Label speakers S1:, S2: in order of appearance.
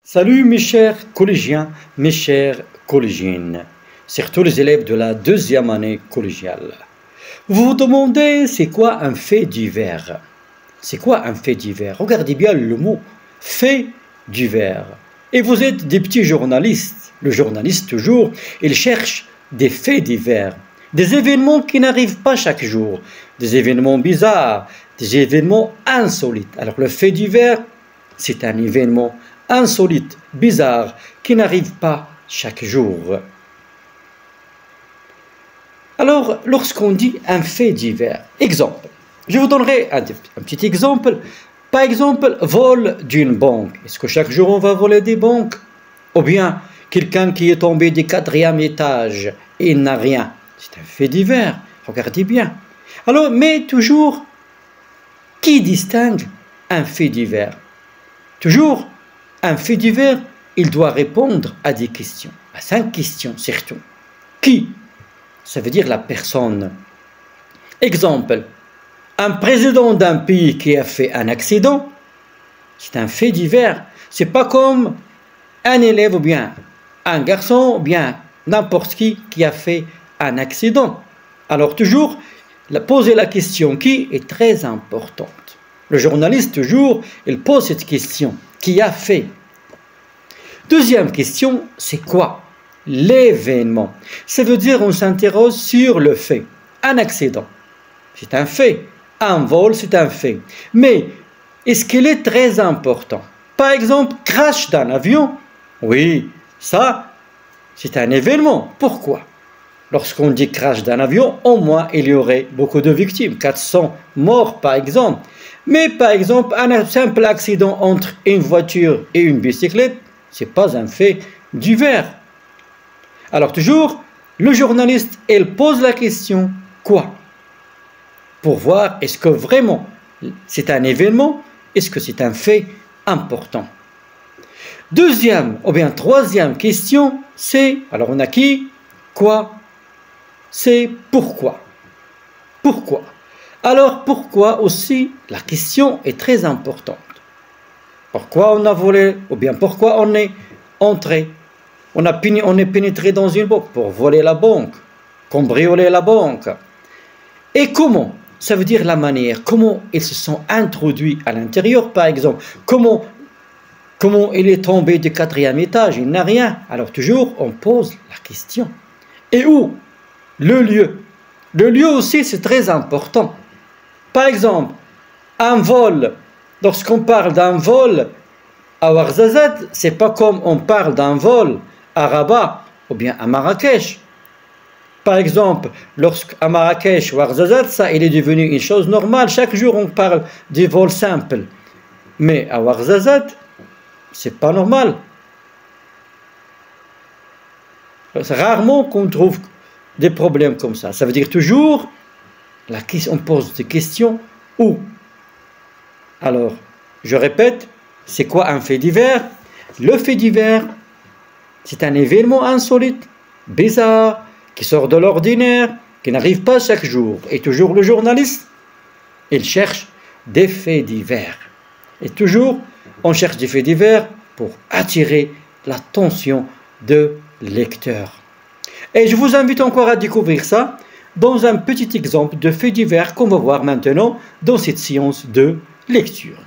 S1: Salut mes chers collégiens, mes chères collégiennes, surtout les élèves de la deuxième année collégiale. Vous vous demandez c'est quoi un fait divers? C'est quoi un fait divers? Regardez bien le mot fait divers. Et vous êtes des petits journalistes. Le journaliste toujours, il cherche des faits divers, des événements qui n'arrivent pas chaque jour, des événements bizarres, des événements insolites. Alors le fait divers, c'est un événement insolite, bizarre, qui n'arrive pas chaque jour. Alors, lorsqu'on dit un fait divers, exemple, je vous donnerai un petit exemple. Par exemple, vol d'une banque. Est-ce que chaque jour on va voler des banques? Ou bien quelqu'un qui est tombé du 4e étage et il n'a rien. C'est un fait divers, regardez bien. Alors, mais toujours, qui distingue un fait divers? Toujours, un fait divers, il doit répondre à des questions, à 5 questions surtout. Qui? Ça veut dire la personne. Exemple, un président d'un pays qui a fait un accident, c'est un fait divers. C'est pas comme un élève ou bien un garçon ou bien n'importe qui a fait un accident. Alors toujours, poser la question qui est très importante. Le journaliste toujours, il pose cette question. Qui a fait? Deuxième question, c'est quoi? L'événement. Ça veut dire on s'interroge sur le fait. Un accident, c'est un fait. Un vol, c'est un fait. Mais est-ce qu'il est très important? Par exemple, crash d'un avion. Oui, ça, c'est un événement. Pourquoi? Lorsqu'on dit crash d'un avion, au moins il y aurait beaucoup de victimes. 400 morts par exemple. Mais par exemple, un simple accident entre une voiture et une bicyclette, ce n'est pas un fait divers. Alors toujours, le journaliste, il pose la question « quoi ?» pour voir est-ce que vraiment c'est un événement, est-ce que c'est un fait important. Deuxième ou bien troisième question, c'est, alors on a qui? Quoi? C'est pourquoi. Pourquoi? Alors pourquoi aussi, la question est très importante. Pourquoi on a volé, ou bien pourquoi on est entré, on est pénétré dans une banque pour voler la banque, cambrioler la banque. Et comment? Ça veut dire la manière, comment ils se sont introduits à l'intérieur, par exemple. Comment il est tombé du 4e étage, il n'a rien. Alors toujours, on pose la question. Et où? Le lieu. Le lieu aussi, c'est très important. Par exemple, un vol. Lorsqu'on parle d'un vol à Ouarzazate, c'est pas comme on parle d'un vol à Rabat ou bien à Marrakech. Par exemple, lorsqu'à Marrakech ou Ouarzazate, ça il est devenu une chose normale. Chaque jour on parle des vols simples. Mais à Ouarzazate, c'est pas normal. C'est rarement qu'on trouve des problèmes comme ça. Ça veut dire toujours, on pose des questions où? Alors, je répète, c'est quoi un fait divers? Le fait divers, c'est un événement insolite, bizarre, qui sort de l'ordinaire, qui n'arrive pas chaque jour. Et toujours le journaliste, il cherche des faits divers. Et toujours, on cherche des faits divers pour attirer l'attention de lecteurs. Et je vous invite encore à découvrir ça dans un petit exemple de faits divers qu'on va voir maintenant dans cette séance de lecture.